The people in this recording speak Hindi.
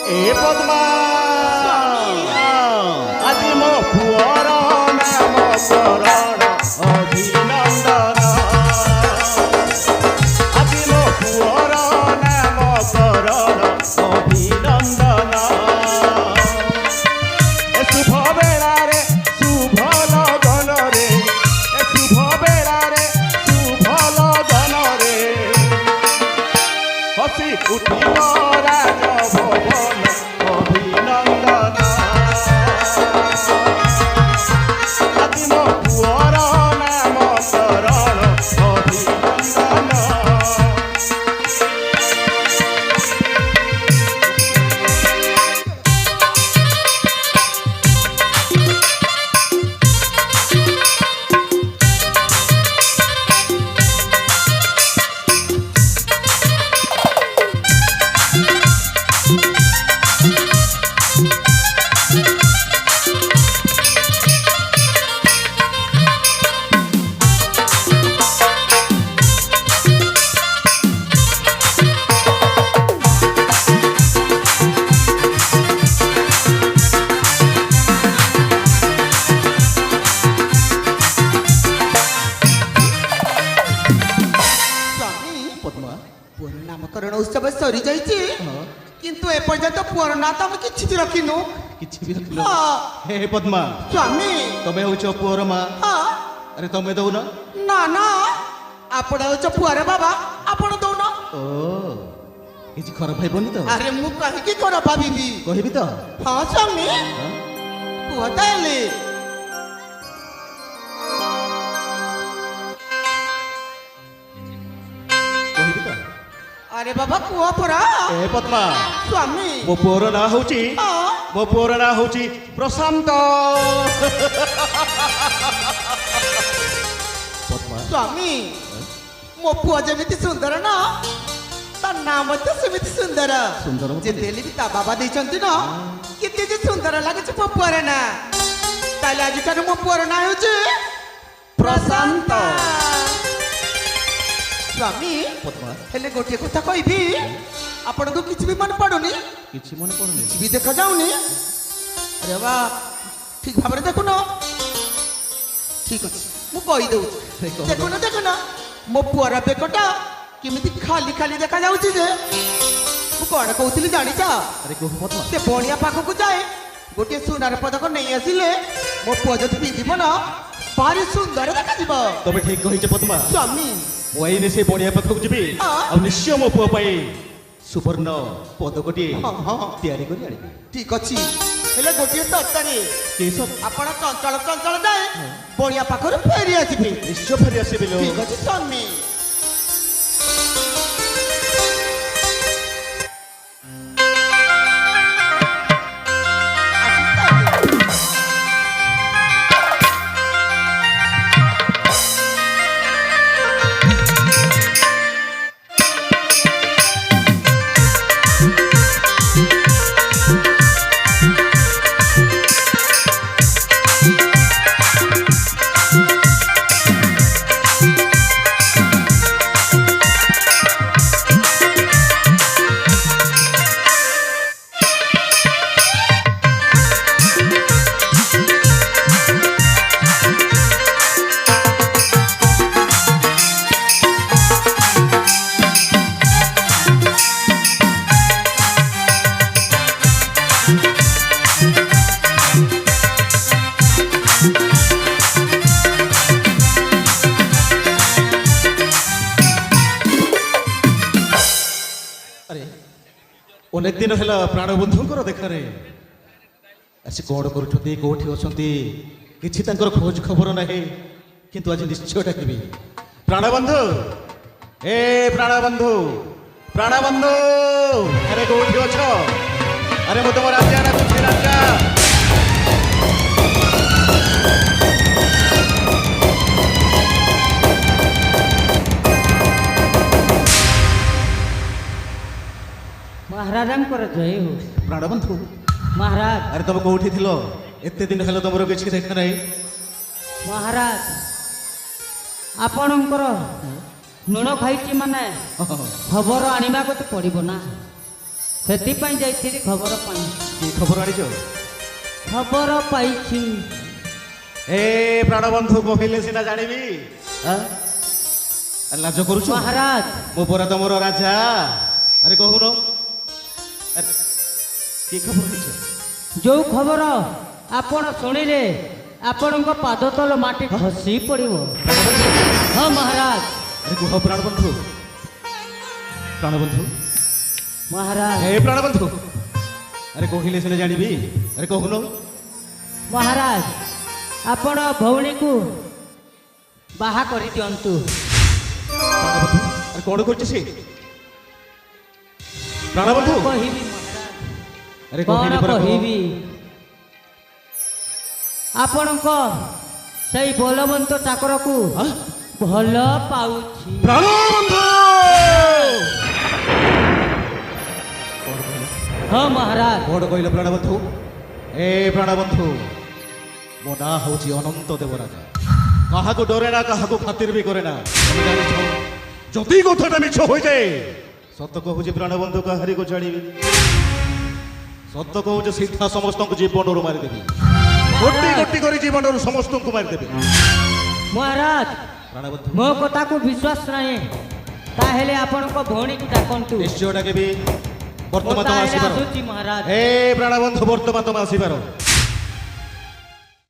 ए पद्मा आज मो पुअर नाम शरण अभिनंदन आज मो पुअर नाम शरण अभिनंदन ए शुभ बेला रे शुभ लगन रे ए शुभ बेला रे शुभ लगन रे हसी उठिल राज भवन अभिनंदन आदि मो पुअर नाम शरण अभिनंदन पुअर नामकरण उत्सव सरी जाइए किंतु एपर्यंत पुअर ना तो किछि भी रखिनु किछि भी रखिलो हे पद्मा स्वामी तमे होछ पुअर मा अरे तमे दउन ना ना आपण होछ पुअर बाबा आपण दउन ओ किछि खराब भाइबनी तो अरे मु कहि की कर भाबीबी कहबी तो हां स्वामी कहताले कहबी तो अरे बाबा कुआ परा ए पद्मा स्वामी मो पुअर ना होची मो पुअर ना होची प्रशांत पद्मा स्वामी मो पुआ जेमिति सुंदर ना ता नाम तो सेमिति सुंदर सुंदर जे देली भी ता बाबा देचंती ना किते जे सुंदर लागे छ पुअर ना ताले आज ठानु मो पुअर ना होची प्रशांत स्वामी पद्मा हेले गोटे कथा कहबी आपण को किछि भी मन पडुनी किछि मन पडुनी किछि भी देखा जाउनी अरे बा ठीक भाबरे देखुनो ठीक अछि मु कहि दउ देखुनो मो पुअर बेकटा किमिति खाली खाली देखा जाउची जे मु कोन कहउतिली जानि छ अरे को पद्मा ते बणिया पाखो को जाए गोटे सुनार पदक नहीं आसिले मो पुआ जति पिंधिबो ना भारी सुंदर देखा जिवो तमे ठीक कहिछ पद्मा स्वामी ओइने से बणिया पाखक जिबी आ निश्चय मो पुआ पाई सुवर्ण पदकटी तैयारी करी आनी ठीक अछि हेले गोटे तत्तारे के सब आपण चंचल चंचल जाए बणिया पाखर फेरी आसिबे निश्चय फेरी आसीबे लो ठीक अछि स्वामी अनेक दिन है प्राणबंधुंकर देखारे आसी कौन करुँच कौटी अच्छा कि खोज खबर ना किंतु आज निश्चय डाकबी प्राणबंधु ए प्राणबंधु प्राणबंधु अरे कौटी अछ अरे मु तुम राजा डाकुछि राजा महाराज जय हो प्राणबंधु महाराज अरे तुम कौटी थिल एते दिन हेलो तुमर किछि देखा नहीं महाराज आपणकर लुण खाई माने खबर आने को तो पड़ो ना ସେଥିପାଇଁ ଯାଇଥିଲି ଖବର ପାଇଁ। কি খবর আনিছ? ଖବର ପାଇଛି। এ প্রাণবন্ধু কহিলে সিনা জানিবি। লাজ করুছ? ମହାରାଜ মো পরা তোমার রাজা। আরে কহুন কি খবর আনিছ? ଯୋଉ ଖବର ଆପଣ ଶୁଣିଲେ ଆପଣଙ୍କ ପାଦ ତଳ ମାଟି ଖସି ପଡ଼ିବ। ହଁ ମହାରାଜ। আরে কুহ প্রাণবন্ধু। প্রাণবন্ধু ମହାରାଜ হে প্রাণবন্ধু। আরে কহিলে সিনা জানিবি। আরে কহুন ମହାରାଜ ଆପଣ ଭଉଣୀକୁ ବାହା କରିଦିଅନ୍ତୁ। প্রাণবন্ধু। আরে কোন করছিস সে? প্রাণবন্ধু। କ'ଣ କହିବି ମହାରାଜ? আরে କ'ଣ কহিলে পরা কহ। କହିବି? ଆପଣଙ୍କ ସେଇ ବଲବନ୍ତ ଚାକରକୁ হ্যাঁ? ଭଲ ପାଉଛି। প্রাণবন্ধু। ହଁ ମହାରାଜ। কোন কহিল প্রাণবন্ধু? এ প্রাণবন্ধু মো না হଉଛି অনন্ত দেবরাজা। কাহাকু ডরে না, কাহাকু খাতির বি করে না। তুমি জানিছ যদি কথাটা মিছ হয়ে যায় সত্য কহুছি প্রাণবন্ধু কাহারিକୁ ଛାଡ଼ିବି। ସତ କହୁଛି ସିଧା ସମସ୍ତଙ୍କୁ ଜୀବନରୁ ମାରିଦେବି। ଗୋଟି ଗୋଟି କରି ଜୀବନରୁ ସମସ୍ତଙ୍କୁ ମାରିଦେବି। ମହାରାଜ ପ୍ରାଣବନ୍ଧୁ ମୋ କଥାକୁ ବିଶ୍ୱାସ ନାହିଁ ତାହେଲେ ଆପଣଙ୍କ ଭଉଣୀକୁ ଡାକନ୍ତୁ। ନିଶ୍ଚୟ ଡାକିବି। ମୁଁ ବର୍ତ୍ତମାନ ତମେ ତାହେଲେ ଆସିପାର। ଆସୁଛି ମହାରାଜ। ହେ ପ୍ରାଣବନ୍ଧୁ ବର୍ତ୍ତମାନ ତମେ ଆସିପାର।